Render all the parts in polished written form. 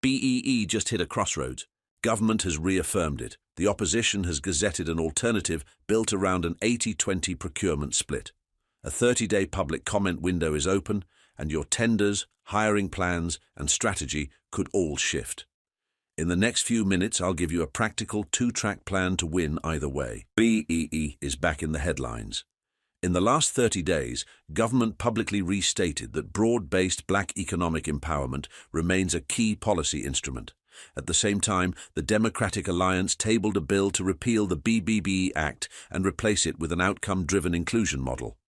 BEE just hit a crossroads. Government has reaffirmed it. The opposition has gazetted an alternative built around an 80-20 procurement split. A 30-day public comment window is open, and your tenders, hiring plans, and strategy could all shift. In the next few minutes, I'll give you a practical two-track plan to win either way. BEE is back in the headlines. In the last 30 days, government publicly restated that broad-based black economic empowerment remains a key policy instrument. At the same time, the Democratic Alliance tabled a bill to repeal the BBBEE Act and replace it with an outcome-driven inclusion model.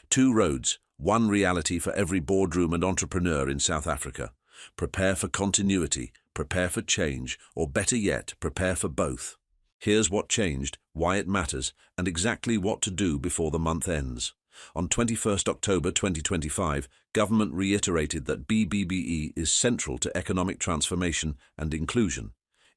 Two roads, one reality for every boardroom and entrepreneur in South Africa. Prepare for continuity, prepare for change, or better yet, prepare for both. Here's what changed, why it matters, and exactly what to do before the month ends. On 21st October 2025, government reiterated that BBBEE is central to economic transformation and inclusion.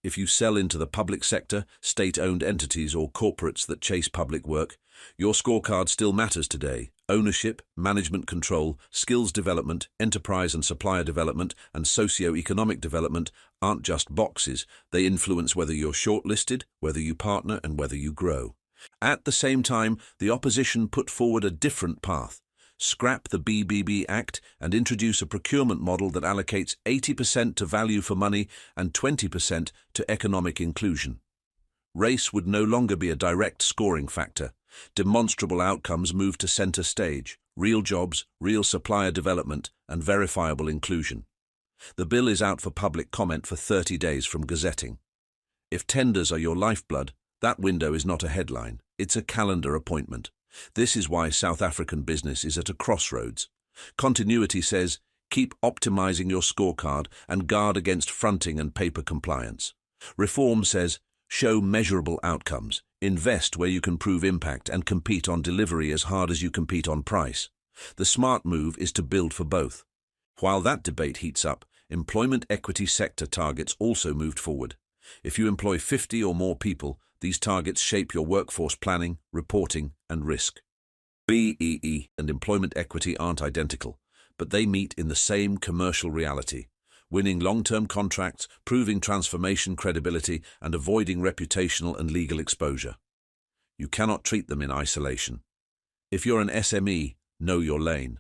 If you sell into the public sector, state-owned entities or corporates that chase public work, your scorecard still matters today. Ownership, management control, skills development, enterprise and supplier development, and socio-economic development aren't just boxes. They influence whether you're shortlisted, whether you partner, and whether you grow. At the same time, the opposition put forward a different path. Scrap the BBBEE Act and introduce a procurement model that allocates 80% to value for money and 20% to economic inclusion. Race would no longer be a direct scoring factor. Demonstrable outcomes move to center stage, real jobs, real supplier development, and verifiable inclusion. The bill is out for public comment for 30 days from gazetting. If tenders are your lifeblood, that window is not a headline, it's a calendar appointment. This is why South African business is at a crossroads. Continuity says, keep optimizing your scorecard and guard against fronting and paper compliance. Reform says, show measurable outcomes, invest where you can prove impact, and compete on delivery as hard as you compete on price. The smart move is to build for both. While that debate heats up, employment equity sector targets also moved forward. If you employ 50 or more people, these targets shape your workforce planning, reporting, and risk. BEE and employment equity aren't identical, but they meet in the same commercial reality: winning long-term contracts, proving transformation credibility, and avoiding reputational and legal exposure. You cannot treat them in isolation. If you're an SME, know your lane.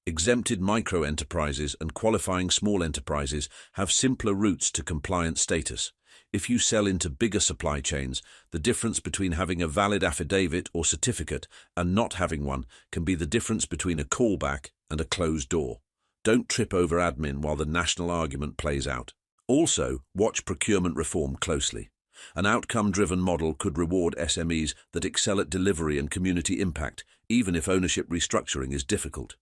Exempted micro-enterprises and qualifying small enterprises have simpler routes to compliance status. If you sell into bigger supply chains, the difference between having a valid affidavit or certificate and not having one can be the difference between a callback and a closed door. Don't trip over admin while the national argument plays out. Also, watch procurement reform closely. An outcome-driven model could reward SMEs that excel at delivery and community impact, even if ownership restructuring is difficult.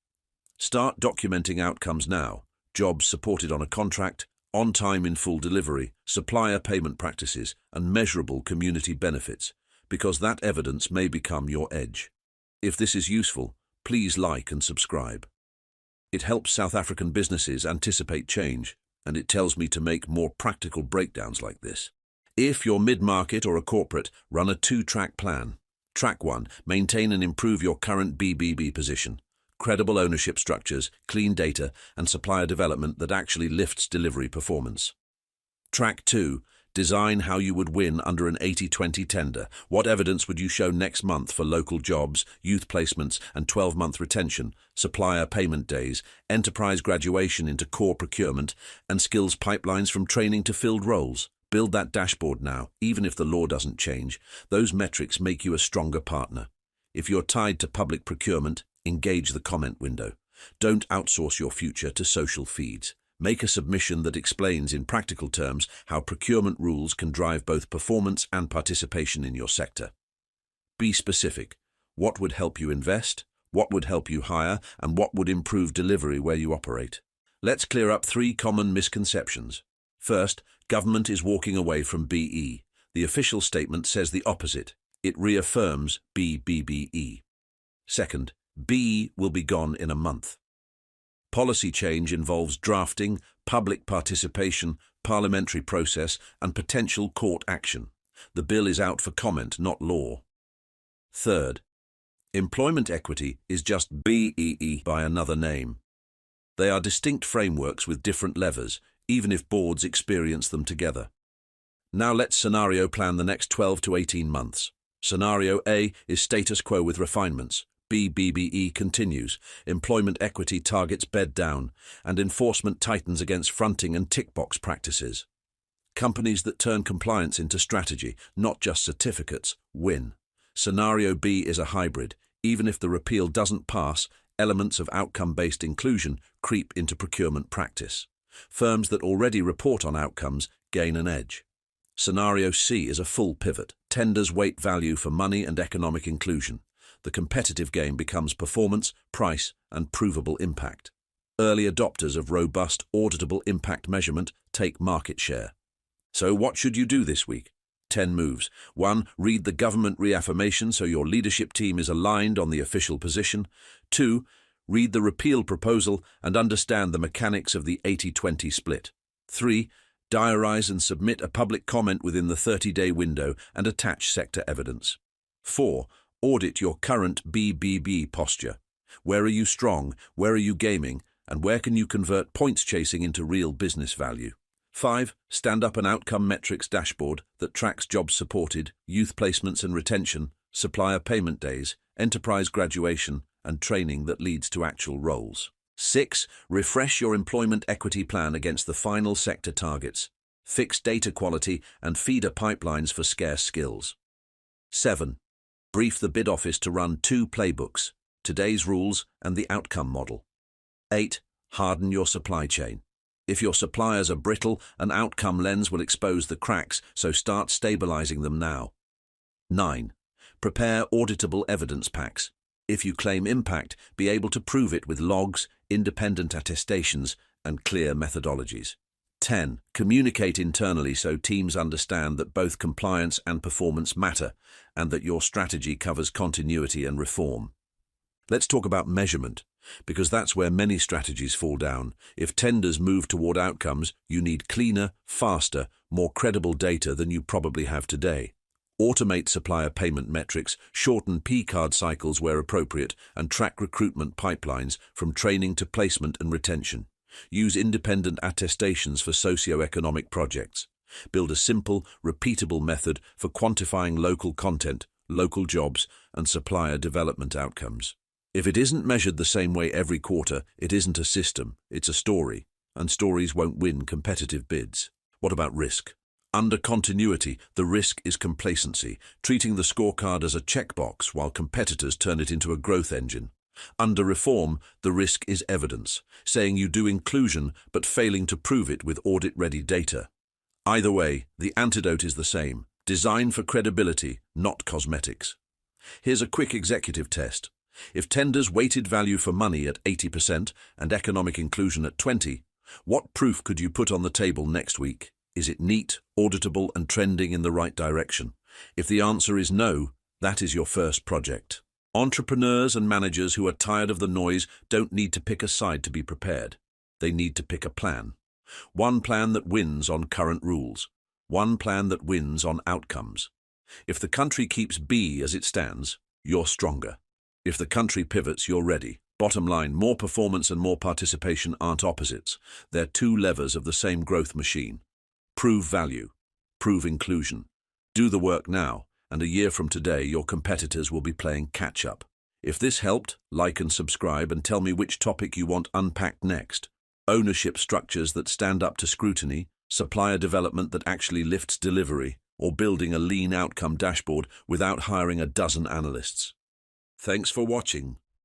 Start documenting outcomes now: jobs supported on a contract, on time in full delivery, supplier payment practices, and measurable community benefits, because that evidence may become your edge. If this is useful, please like and subscribe. It helps South African businesses anticipate change, and it tells me to make more practical breakdowns like this. If you're mid-market or a corporate, run a two-track plan. Track 1, maintain and improve your current BBBEE position. Credible ownership structures, clean data, and supplier development that actually lifts delivery performance. Track 2, design how you would win under an 80-20 tender. What evidence would you show next month for local jobs, youth placements, and 12-month retention, supplier payment days, enterprise graduation into core procurement, and skills pipelines from training to filled roles? Build that dashboard now, even if the law doesn't change. Those metrics make you a stronger partner. If you're tied to public procurement, engage the comment window. Don't outsource your future to social feeds. Make a submission that explains in practical terms how procurement rules can drive both performance and participation in your sector. Be specific. What would help you invest? What would help you hire? And what would improve delivery where you operate? Let's clear up 3 common misconceptions. First, government is walking away from BE. The official statement says the opposite. It reaffirms BBBEE. Second, B will be gone in a month. Policy change involves drafting, public participation, parliamentary process, and potential court action. The bill is out for comment, not law. Third, employment equity is just BEE by another name. They are distinct frameworks with different levers, even if boards experience them together. Now let's scenario plan the next 12 to 18 months. Scenario A is status quo with refinements. B-BBEE continues, employment equity targets bed down, and enforcement tightens against fronting and tick box practices. Companies that turn compliance into strategy, not just certificates, win. Scenario B is a hybrid. Even if the repeal doesn't pass, elements of outcome-based inclusion creep into procurement practice. Firms that already report on outcomes gain an edge. Scenario C is a full pivot. Tenders weight value for money and economic inclusion. The competitive game becomes performance, price, and provable impact. Early adopters of robust, auditable impact measurement take market share. So what should you do this week? 10 moves. 1. Read the government reaffirmation so your leadership team is aligned on the official position. 2. Read the repeal proposal and understand the mechanics of the 80-20 split. 3. Diarize and submit a public comment within the 30-day window and attach sector evidence. 4. Audit your current BBBEE posture. Where are you strong? Where are you gaming? And where can you convert points chasing into real business value? 5. Stand up an outcome metrics dashboard that tracks jobs supported, youth placements and retention, supplier payment days, enterprise graduation, and training that leads to actual roles. 6. Refresh your employment equity plan against the final sector targets. Fix data quality and feeder pipelines for scarce skills. 7. Brief the bid office to run 2 playbooks, today's rules and the outcome model. 8. Harden your supply chain. If your suppliers are brittle, an outcome lens will expose the cracks, so start stabilizing them now. 9. Prepare auditable evidence packs. If you claim impact, be able to prove it with logs, independent attestations, and clear methodologies. 10. Communicate internally so teams understand that both compliance and performance matter, and that your strategy covers continuity and reform. Let's talk about measurement, because that's where many strategies fall down. If tenders move toward outcomes, you need cleaner, faster, more credible data than you probably have today. Automate supplier payment metrics, shorten P-card cycles where appropriate, and track recruitment pipelines from training to placement and retention. Use independent attestations for socio-economic projects. Build a simple, repeatable method for quantifying local content, local jobs, and supplier development outcomes. If it isn't measured the same way every quarter, it isn't a system, it's a story, and stories won't win competitive bids. What about risk? Under continuity, the risk is complacency, treating the scorecard as a checkbox while competitors turn it into a growth engine. Under reform, the risk is evidence, saying you do inclusion but failing to prove it with audit-ready data. Either way, the antidote is the same, design for credibility, not cosmetics. Here's a quick executive test. If tenders weighted value for money at 80% and economic inclusion at 20%, what proof could you put on the table next week? Is it neat, auditable, and trending in the right direction? If the answer is no, that is your first project. Entrepreneurs and managers who are tired of the noise don't need to pick a side to be prepared. They need to pick a plan. One plan that wins on current rules. One plan that wins on outcomes. If the country keeps B as it stands, you're stronger. If the country pivots, you're ready. Bottom line, more performance and more participation aren't opposites. They're 2 levers of the same growth machine. Prove value. Prove inclusion. Do the work now, and a year from today, your competitors will be playing catch-up. If this helped, like and subscribe and tell me which topic you want unpacked next. Ownership structures that stand up to scrutiny, supplier development that actually lifts delivery, or building a lean outcome dashboard without hiring a dozen analysts. Thanks for watching.